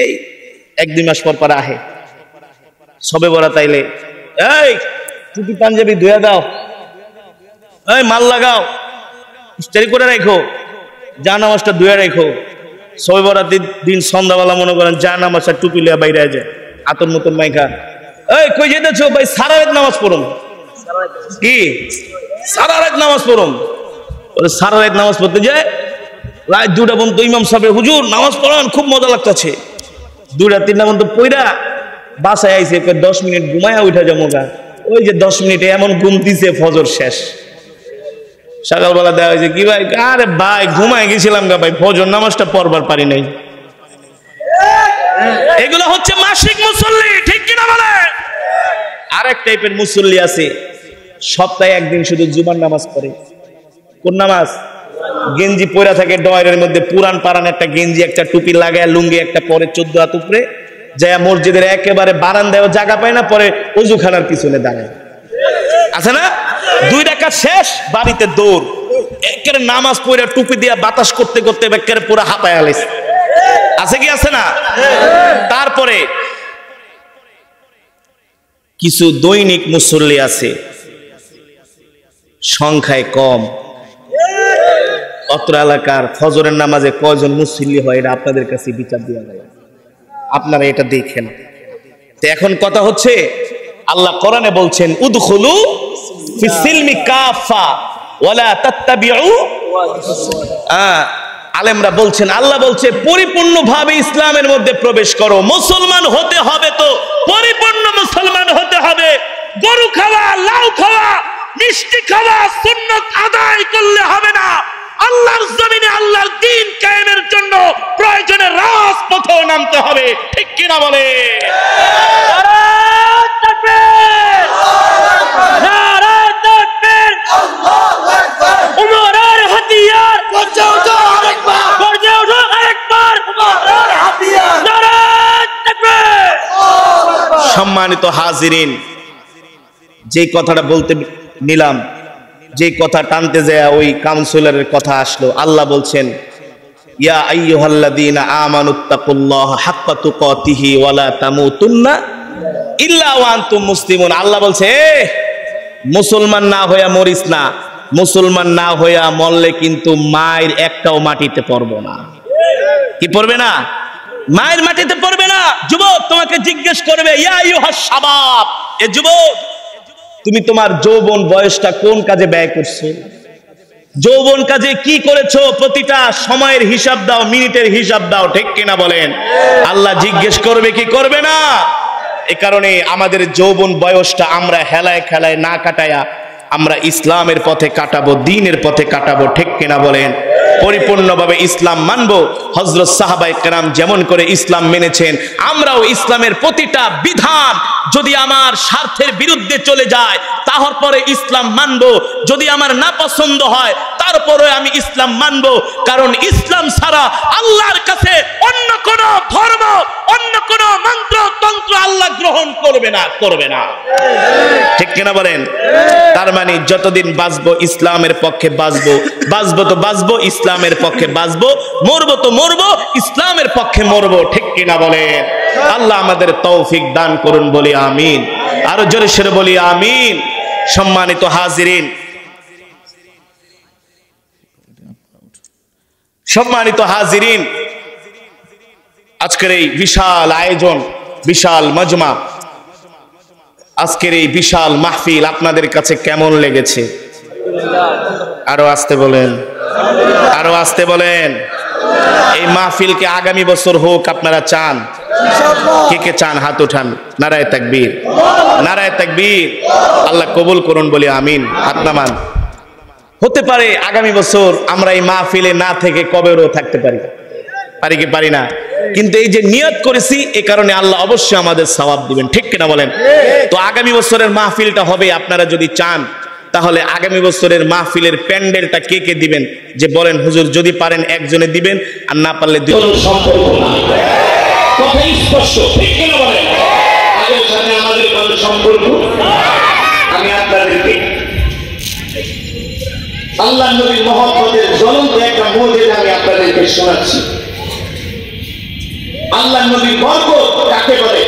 এই 1-2 মাস পর পর আহে, সবে বরাত আইলে এই টুপি পাঞ্জাবি ধুয়ে দাও, এই মাল লাগাও, ইস্তারি করে রাখো, জানামাজটা ধুয়ে রাখো। সবে বরাতের দিন সন্ধ্যাবেলা মনে করেন জানামাজটা টুপি লিয়া বাইরে যায়, আতর মতন মাইখা, এই কই যেতেছো ভাই? সারা রাত নামাজ পড়ুন। কি সারা রাত নামাজ পড়ুন? সারা রাত নামাজ পড়তে যায়, রাত 2টা পর্যন্ত ইমাম সাহেব হুজুর নামাজ পড়ান, খুব মজা লাগতেছে। 2টা-3টা পর্যন্ত পইরা বাসায় আইছে, 10 মিনিট ঘুমায়া উঠা যাবো গা। ওই যে 10 মিনিটে এমন ঘুম দিছে, ফজর শেষ। সকালবেলা দেওয়া হয়েছে, কি ভাই? আরে ভাই ঘুমায় গেছিলাম গা ভাই, ফজর নামাজটা পড়বার পারি নাই। এগুলো হচ্ছে মাসিক মুসল্লি, ঠিক কিনা বলে? আরেক টাইপের মুসল্লি আছে, সপ্তাহে একদিন শুধু জুমার নামাজ পড়ে। কোন নামাজ? গেঞ্জি পরা থাকে ডয়ের মধ্যে, পুরান পারান একটা গেঞ্জি, একটা টুপি লাগায়, লুঙ্গি একটা পরে, 14 হাত উপরে যায়, মসজিদের একেবারে বারান্দায় জায়গা পায় না, পরে ওযুখানার পিছনে দাঁড়ায়, আছে না? 2 রাকাত শেষ, বাড়িতে দৌড়, একেবারে নামাজ পড়ে টুপি দিয়া বাতাস করতে করতে একেবারে পুরো হাঁপায় আলাইছে। আছে কি আছে না? তারপরে কিছু দৈনিক মুসল্লি আছে, সংখ্যায় কম। অত্র এলাকার ফজরের নামাজে কয়জন মুসল্লি হয় এটা আপনাদের কাছে বিচার দেওয়া যায়, আপনারা এটা দেখেন। তো এখন কথা হচ্ছে, আল্লাহ কোরআনে বলছেন উদখুলু ফিস সিলমি কাফা ওয়ালা তাত্তাবিউ। আলেমরা বলছেন, আল্লাহ বলছে পরিপূর্ণভাবে ইসলামের মধ্যে প্রবেশ করো। মুসলমান হতে হবে তো পরিপূর্ণ মুসলমান হতে হবে। গরু খাওয়া, লাউ খাওয়া, মিষ্টি খাওয়া সুন্নাত আদায় করলে হবে না। আল্লাহর জমিনে আল্লাহর দ্বীন কায়েমের জন্য প্রয়োজনে রাজপথে নামতে হবে, ঠিক কিনা বলে? নারায়ে তাকবীর, নারায়ে তাকবীর, আল্লাহু আকবার। উমরের হাতিয়ার, গর্জে ওঠো আরেকবার, গর্জে ওঠো আরেকবার, উমরের হাতিয়ার, নারায়ে তাকবীর, আল্লাহু আকবার। সম্মানিত হাজিরিন, যে কথাটা বলতে নিলাম, যে কথা টানতে যায় ওই কাউন্সিলরের কথা আসলো। আল্লাহ বলছেন ইয়া আইয়ুহাল্লাযীনা আমানুত্তাকুল্লাহা হাক্কা তুকাতিহি ওয়া লা তামুতুন্না ইল্লা ওয়া আনতুম মুসলিমুন। আল্লাহ বলছে মুসলমান না হইয়া মরিস না, মুসলমান না হইয়া মরলে কিন্তু মায়ের একটাও মাটিতে পড়বে না। কি পড়বে না? মায়ের মাটিতে পড়বে না। যুবক, তোমাকে জিজ্ঞেস করবে ইয়া আইয়ুহাস শাবাব, এ যুবক তুমি তোমার যৌবন বয়সটা কোন কাজে ব্যয় করছো? যৌবন কাজে কি করেছো? প্রতিটা সময়ের হিসাব দাও, মিনিটের হিসাব দাও, ঠিক কিনা বলেন? আল্লাহ জিজ্ঞেস করবে কি করবে না? এ কারণে আমাদের যৌবন বয়সটা আমরা হেলায় খেলায় না কাটায়া আমরা ইসলামের পথে কাটাবো, দ্বীনের পথে কাটাবো, ঠিক কিনা বলেন? পরিপূর্ণভাবে ইসলাম মানবো। হযরত সাহাবায়ে কেরাম যেমন করে ইসলাম মেনেছেন, আমরাও ইসলামের প্রতিটা বিধান যদি আমার স্বার্থের বিরুদ্ধে চলে যায় তারপরে ইসলাম মানবো, যদি আমার না পছন্দ হয় তারপরে আমি ইসলাম মানবো। কারণ ইসলাম ছাড়া আল্লাহর কাছে অন্য কোন ধর্ম, অন্য কোন মন্ত্র তন্ত্র আল্লাহ গ্রহণ করবে না, করবে না, ঠিক কিনা বলেন? তার মানে যতদিন বাঁচবো ইসলামের পক্ষে বাঁচবো, বাঁচবো তো বাঁচবো ইসলামের পক্ষে বাঁচবো, মরবো তো মরবো ইসলামের পক্ষে মরবো, ঠিক কিনা বলেন? আল্লাহ আমাদের তৌফিক দান করুন, বলি আমিন। আরো জোরে সরে বলি আমিন। সম্মানিত হাজিরিন, সম্মানিত হাজিরিন, আজকের এই বিশাল আয়োজন, বিশাল মজমা, আজকের এই বিশাল মাহফিল আপনাদের কাছে কেমন লেগেছে? আরো আসতে বলেন, আরো আসতে বলেন। এই মাহফিলকে আগামী বছর হোক আপনারা চান? কে কে চান? হাত উঠান। নারায়ে তাকবীর, নারায়ে তাকবীর। আল্লাহ কবুল করুন, বলি আমিন। হাত নামান। হতে পারে আগামী বছর আমরা এই মাহফিলে না থেকে কবরেও থাকতে পারি, পারি কি পারি না? কিন্তু এই যে নিয়ত করেছি এ কারণে আল্লাহ অবশ্যই আমাদের সওয়াব দিবেন, ঠিক কিনা বলেন? তো আগামী বছরের মাহফিলটা হবে, আপনারা যদি চান তাহলে আগামী বছরের মাহফিলের প্যান্ডেলটা কে কে দিবেন? যে বলেন হুজুর যদি পারেন একজনে দিবেন, আর না পারলে সম্পর্ক না, কথাই স্পষ্ট, ঠিক কিনা বলেন? আগের সাথে আমাদের কোনো সম্পর্ক। আমি আপনাদেরকে আল্লাহ নবীর মহব্বতের জ্বলন্ত একটা মুজিজা আমি আপনাদেরকে শোনাচ্ছি। আল্লাহ নবীর বরকত কাকে বলে?